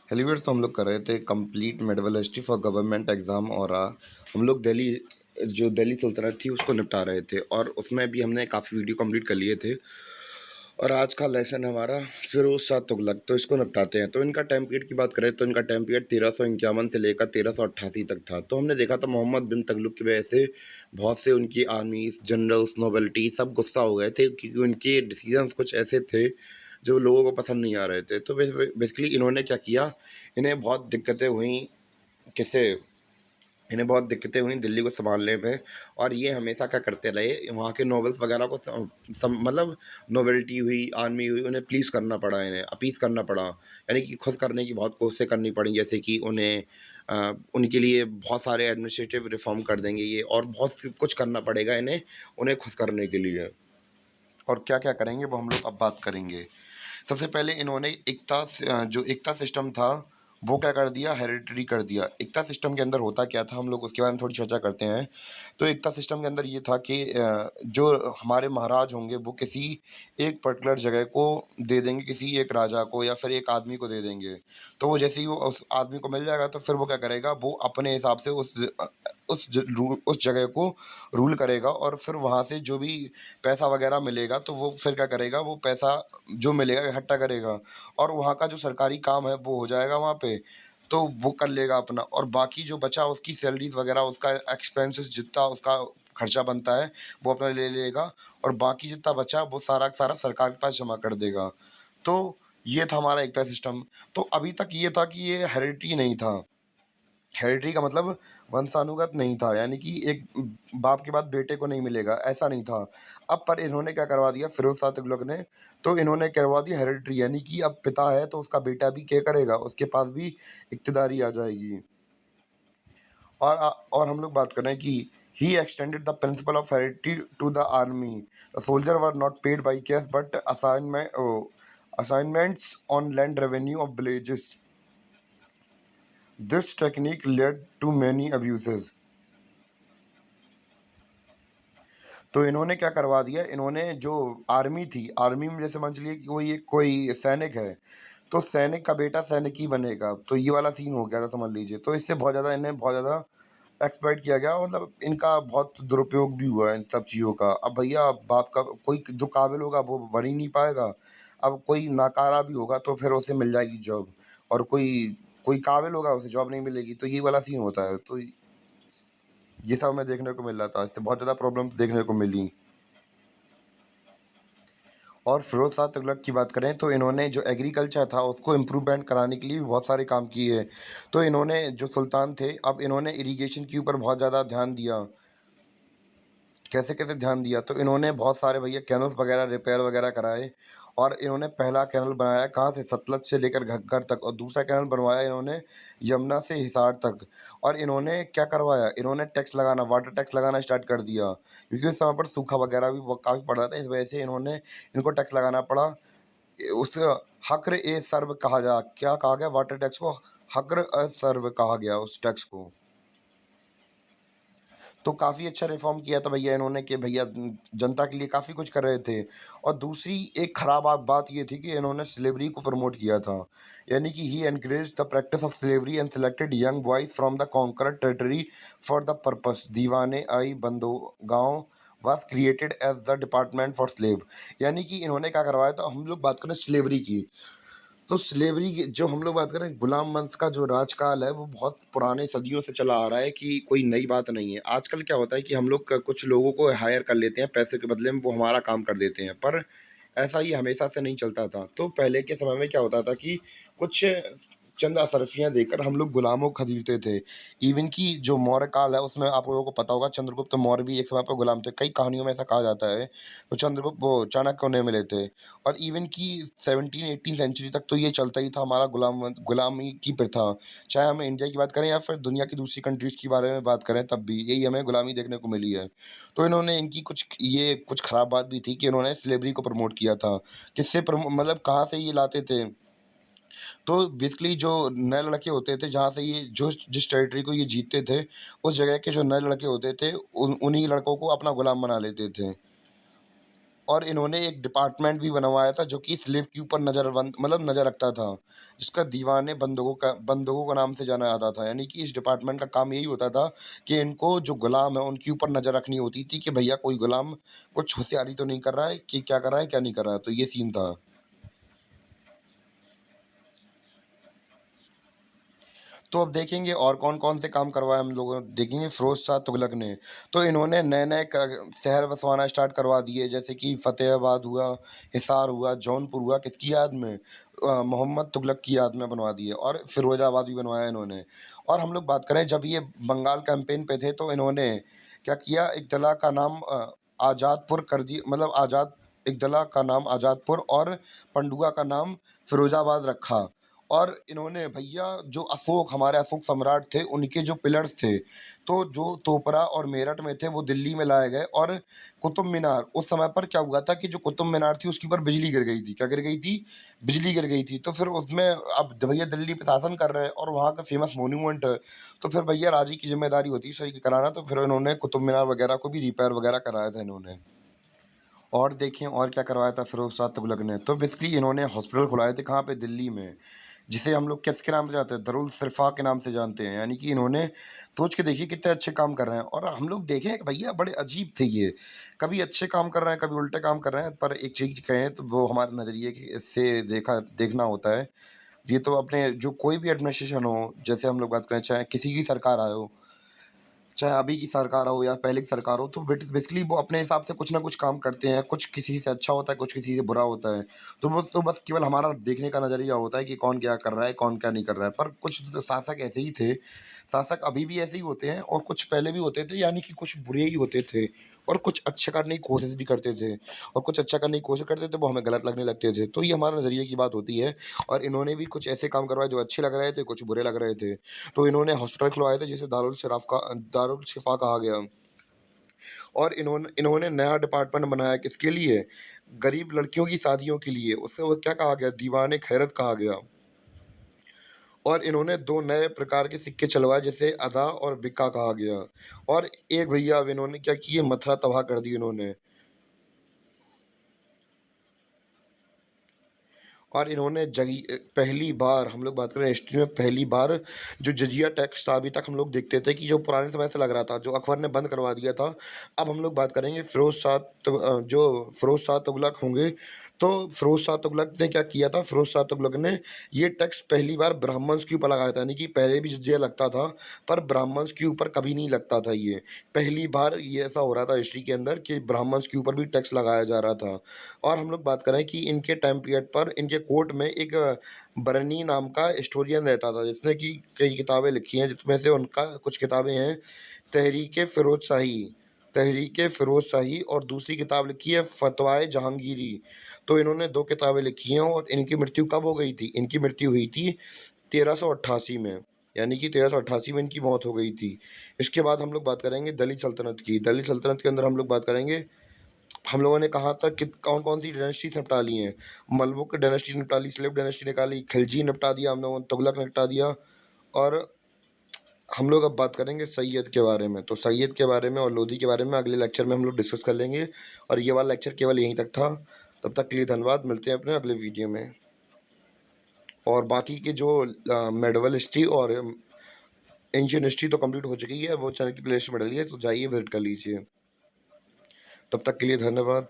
हेलीवेयर तो हम लोग कर रहे थे complete medieval history for government exam और हम लोग दिल्ली जो दिल्ली सल्तनत थी उसको निपटा रहे थे और उसमें भी हमने काफ़ी वीडियो कंप्लीट कर लिए थे। और आज का लेसन हमारा फिरोज शाह तुगलक, तो इसको निपटाते हैं। तो इनका टाइम पीरियड की बात करें तो इनका टाइम पीरियड 1351 से लेकर 1388 तक था। तो हमने देखा था मोहम्मद बिन तुगलक की वजह से बहुत से उनकी आर्मीज, जनरल्स, नोबेलिटी सब गुस्सा हो गए थे क्योंकि उनके डिसीजंस कुछ ऐसे थे जो लोगों को पसंद नहीं आ रहे थे। तो बेसिकली इन्होंने क्या किया, इन्हें बहुत दिक्कतें हुई। किसे इन्हें बहुत दिक्कतें हुई दिल्ली को सँभालने में। और ये हमेशा क्या करते रहे, वहाँ के नॉवेल्स वगैरह को मतलब नोवेल्टी हुई, आर्मी हुई, उन्हें प्लीज़ करना पड़ा, इन्हें अपीज़ करना पड़ा। यानी कि खुश करने की बहुत कोशिशें करनी पड़ी, जैसे कि उन्हें उनके लिए बहुत सारे एडमिनिस्ट्रेटिव रिफ़ॉर्म कर देंगे ये, और बहुत सी कुछ करना पड़ेगा इन्हें, उन्हें खुश करने के लिए। और क्या-क्या करेंगे वो हम लोग अब बात करेंगे। सबसे पहले इन्होंने जो एकता सिस्टम था वो क्या कर दिया, हेरिडिटरी कर दिया। एकता सिस्टम के अंदर होता क्या था, हम लोग उसके बारे में थोड़ी चर्चा करते हैं। तो एकता सिस्टम के अंदर ये था कि जो हमारे महाराज होंगे वो किसी एक पर्टिकुलर जगह को दे देंगे, किसी एक राजा को या फिर एक आदमी को दे देंगे। तो वो जैसे ही वो उस आदमी को मिल जाएगा तो फिर वो क्या करेगा, वो अपने हिसाब से उस जगह को रूल करेगा, और फिर वहाँ से जो भी पैसा वगैरह मिलेगा तो वो फिर क्या करेगा, वो पैसा जो मिलेगा इकट्ठा करेगा, और वहाँ का जो सरकारी काम है वो हो जाएगा वहाँ पे, तो वो कर लेगा अपना। और बाकी जो बचा उसकी सैलरीज़ वगैरह, उसका एक्सपेंसेस जितना उसका खर्चा बनता है वो अपना ले लेगा, और बाकी जितना बचा वो सारा का सारा सरकार के पास जमा कर देगा। तो ये था हमारा एकता सिस्टम। तो अभी तक ये था कि ये हेरिडिटी नहीं था। हेरिडिटी का मतलब वंशानुगत नहीं था, यानी कि एक बाप के बाद बेटे को नहीं मिलेगा, ऐसा नहीं था। अब पर इन्होंने क्या करवा दिया फिरोज शाह तुगलक ने, तो इन्होंने करवा दिया हेरिडिटी, यानी कि अब पिता है तो उसका बेटा भी क्या करेगा, उसके पास भी इक्तदारी आ जाएगी। और हम लोग बात कर रहे हैं कि he extended the principle of heredity to the army. The soldier were not paid by cash but assignments on land revenue of villages. This technique led to many abuses. तो इन्होंने क्या करवा दिया, इन्होंने जो आर्मी थी, आर्मी में जैसे मान चलिए कि कोई सैनिक है, तो सैनिक का बेटा सैनिक ही बनेगा, तो ये वाला सीन हो गया था समझ लीजिए। तो इससे बहुत ज़्यादा एक्सप्लॉइट किया गया, मतलब इनका बहुत दुरुपयोग भी हुआ है इन सब चीज़ों का। अब भैया बाप का कोई जो काबिल होगा वो बन ही नहीं पाएगा, अब कोई नाकारा भी होगा तो फिर उसे मिल जाएगी जॉब, और कोई कोई काबिल होगा उसे जॉब नहीं मिलेगी, तो ये वाला सीन होता है। तो ये सब हमें देखने को मिल रहा था, इससे बहुत ज़्यादा प्रॉब्लम्स देखने को मिली। और फिरोज़ शाह तुगलक की बात करें तो इन्होंने जो एग्रीकल्चर था उसको इम्प्रूवमेंट कराने के लिए भी बहुत सारे काम किए। तो इन्होंने जो सुल्तान थे, अब इन्होंने इरिगेशन के ऊपर बहुत ज़्यादा ध्यान दिया। कैसे-कैसे ध्यान दिया, तो इन्होंने बहुत सारे भैया कैनल्स वगैरह रिपेयर वगैरह कराए, और इन्होंने पहला कैनल बनाया कहाँ से, सतलज से लेकर घग्गर तक, और दूसरा कैनल बनवाया इन्होंने यमुना से हिसार तक। और इन्होंने क्या करवाया, इन्होंने टैक्स लगाना, वाटर टैक्स लगाना स्टार्ट कर दिया, क्योंकि उस समय पर सूखा वगैरह भी काफ़ी पड़ रहा था, इस वजह से इनको टैक्स लगाना पड़ा। उस हक्र ए सर्व कहा जा क्या कहा गया, वाटर टैक्स को हक्र अ सर्व कहा गया उस टैक्स को। तो काफ़ी अच्छा रिफ़ॉर्म किया था भैया इन्होंने, कि भैया जनता के लिए काफ़ी कुछ कर रहे थे। और दूसरी एक ख़राब बात ये थी कि इन्होंने स्लेवरी को प्रमोट किया था, यानी कि he encouraged the practice of slavery and selected young boys from the conquered territory for the purpose. दीवाने-आई बंदरगांव was created as the department for slave. यानी कि इन्होंने क्या करवाया था, हम लोग बात करें स्लेवरी की, तो स्लेवरी की जो हम लोग बात करें, गुलाम वंश का जो राजकाल है वो बहुत पुराने सदियों से चला आ रहा है, कि कोई नई बात नहीं है। आजकल क्या होता है कि हम लोग कुछ लोगों को हायर कर लेते हैं पैसे के बदले में, वो हमारा काम कर देते हैं, पर ऐसा ही हमेशा से नहीं चलता था। तो पहले के समय में क्या होता था कि कुछ चंद अशर्फियाँ देकर हम लोग गुलामों को खरीदते थे। इवन कि जो मौर्य काल है उसमें आप लोगों को पता होगा, चंद्रगुप्त मौर्य भी एक समय पर गुलाम थे, कई कहानियों में ऐसा कहा जाता है। तो चंद्रगुप्त वो चाणक्य उन्हें मिले थे। और इवन कि 17-18 सेंचुरी तक तो ये चलता ही था हमारा गुलामी की प्रथा। चाहे हम इंडिया की बात करें या फिर दुनिया की दूसरी कंट्रीज़ के बारे में बात करें, तब भी यही हमें गुलामी देखने को मिली है। तो इन्होंने इनकी कुछ ख़राब बात भी थी कि इन्होंने स्लेवरी को प्रमोट किया था। किससे मतलब कहाँ से ये लाते थे? तो बेसिकली जो नए लड़के होते थे, जहाँ से ये जो जिस टेरिटरी को ये जीतते थे, उस जगह के जो नए लड़के होते थे, उन्हीं लड़कों को अपना गुलाम बना लेते थे। और इन्होंने एक डिपार्टमेंट भी बनवाया था जो कि स्लेव के ऊपर नज़र रखता था, जिसका दीवाने बंदूकों का नाम से जाना जाता था। यानी कि इस डिपार्टमेंट का काम यही होता था कि इनको जो गुलाम है उनके ऊपर नज़र रखनी होती थी कि भैया कोई गुलाम कुछ होशियारी तो नहीं कर रहा है, कि क्या कर रहा है, क्या नहीं कर रहा है। तो ये सीन था। तो अब देखेंगे और कौन-कौन से काम करवाए हम लोगों ने, देखेंगे फ़िरोज़ शाह तुगलक ने। तो इन्होंने नए-नए क शहर बसवाना स्टार्ट करवा दिए, जैसे कि फ़तेहाबाद हुआ, हिसार हुआ, जौनपुर हुआ, किसकी याद में? मोहम्मद तुगलक की याद में बनवा दिए, और फ़िरोज़ाबाद भी बनवाया इन्होंने। और हम लोग बात करें, जब ये बंगाल कैंपेन पे थे तो इन्होंने क्या किया, एक जिला का नाम आज़ादपुर कर दिया, मतलब एक जिला का नाम आज़ादपुर और पंडुआ का नाम फ़िरोज़ाबाद रखा। और इन्होंने भैया जो हमारे अशोक सम्राट थे, उनके जो पिलर्स थे, तो जो तोपरा और मेरठ में थे वो दिल्ली में लाए गए। और कुतुब मीनार, उस समय पर क्या हुआ था कि जो कुतुब मीनार थी उसके ऊपर बिजली गिर गई थी। क्या गिर गई थी? बिजली गिर गई थी। तो फिर उसमें अब भैया दिल्ली पे शासन कर रहे हैं और वहाँ का फेमस मॉन्यूमेंट है, तो फिर भैया राजी की ज़िम्मेदारी होती है सही कराना। तो फिर इन्होंने कुतुब मीनार वगैरह को भी रिपेयर वगैरह कराया था इन्होंने। और देखें और क्या करवाया था फ़िरोज़ शाह तुगलक ने, तो बेसिकली इन्होंने हॉस्पिटल खुलाए थे, कहाँ पे? दिल्ली में, जिसे हम लोग किसके नाम से जानते हैं? दारुल शिफ़ा के नाम से जानते हैं। यानी कि इन्होंने, सोच के देखिए कितने अच्छे काम कर रहे हैं। और हम लोग देखें कि भैया बड़े अजीब थे ये, कभी अच्छे काम कर रहे हैं, कभी उल्टे काम कर रहे हैं। पर एक चीज़ कहें तो वो हमारे नज़रिए की इससे देखना होता है। ये तो अपने जो कोई भी एडमिनिस्ट्रेशन हो, जैसे हम लोग बात करें, चाहे किसी की सरकार आए हो, चाहे अभी की सरकार हो या पहले की सरकार हो, तो बेसिकली वो अपने हिसाब से कुछ ना कुछ काम करते हैं। कुछ किसी से अच्छा होता है, कुछ किसी से बुरा होता है। तो वो तो बस केवल हमारा देखने का नज़रिया होता है कि कौन क्या कर रहा है, कौन क्या नहीं कर रहा है। पर कुछ तो शासक ऐसे ही थे, शासक अभी भी ऐसे ही होते हैं, और कुछ पहले भी होते थे, यानी कि कुछ बुरे ही होते थे, और कुछ अच्छा करने की कोशिश भी करते थे, और कुछ अच्छा करने की कोशिश करते थे वो हमें गलत लगने लगते थे। तो ये हमारा नज़रिए की बात होती है। और इन्होंने भी कुछ ऐसे काम करवाए जो अच्छे लग रहे थे, कुछ बुरे लग रहे थे। तो इन्होंने हॉस्पिटल खुलवाए थे जिसे दारुल शिफ़ा कहा गया। और इन्होंने नया डिपार्टमेंट बनाया किसके लिए? गरीब लड़कियों की शादियों के लिए। उसे वो क्या कहा गया? दीवान-ए खैरत कहा गया। और इन्होंने 2 नए प्रकार के सिक्के चलवाए जिसे अदा और बिक्का कहा गया। और एक भैया अब इन्होंने क्या किए? मथुरा तबाह कर दी इन्होंने। और इन्होंने पहली बार, हम लोग बात करें हिस्ट्री में, पहली बार जो जजिया टैक्स था, अभी तक हम लोग देखते थे कि जो पुराने समय से लग रहा था, जो अकबर ने बंद करवा दिया था। अब हम लोग बात करेंगे जो फ़िरोज़ शाह तुगलक होंगे, तो फ़िरोज़ शाह तुगलक ने क्या किया था? फ़िरोज़ शाह तुगलक ने ये टैक्स पहली बार ब्राह्मण्स के ऊपर लगाया था। यानी कि पहले भी जजिया लगता था, पर ब्राह्मण्स के ऊपर कभी नहीं लगता था ये। पहली बार ये ऐसा हो रहा था हिस्ट्री के अंदर कि ब्राह्मण्स के ऊपर भी टैक्स लगाया जा रहा था। और हम लोग बात करें कि इनके टाइम पीरियड पर इनके कोर्ट में एक बरनी नाम का हिस्टोरियन रहता था, जिसने कि कई किताबें लिखी हैं, जिसमें से उनका कुछ किताबें हैं तहरीक-ए-फ़िरोज़शाही, और दूसरी किताब लिखी है फ़तवाए-जहांगीरी। तो इन्होंने 2 किताबें लिखी हैं। और इनकी मृत्यु कब हो गई थी? इनकी मृत्यु हुई थी 1388 में, यानी कि 1388 में इनकी मौत हो गई थी। इसके बाद हम लोग बात करेंगे दिल्ली सल्तनत की। दिल्ली सल्तनत के अंदर हम लोग बात करेंगे, हम लोगों ने कहा था कि कौन-कौन सी डायनेस्टी निपटा ली हैं। मलुक डायनेस्टी निपटा ली, स्लेव डायनेस्टी निकाली, खिलजी निपटा दिया हम लोगों ने, तुगलक निपटा दिया। और हम लोग अब बात करेंगे सैयद के बारे में। तो सैयद के बारे में और लोधी के बारे में अगले लेक्चर में हम लोग डिस्कस कर लेंगे। और ये वाला लेक्चर केवल यहीं तक था। तब तक के लिए धन्यवाद। मिलते हैं अपने अगले वीडियो में। और बाकी के जो मेडिवल हिस्ट्री और एंशिएंट हिस्ट्री तो कंप्लीट हो चुकी है, वो चैनल की प्लेलिस्ट में डली है, तो जाइए विज़िट कर लीजिए। तब तक के लिए धन्यवाद।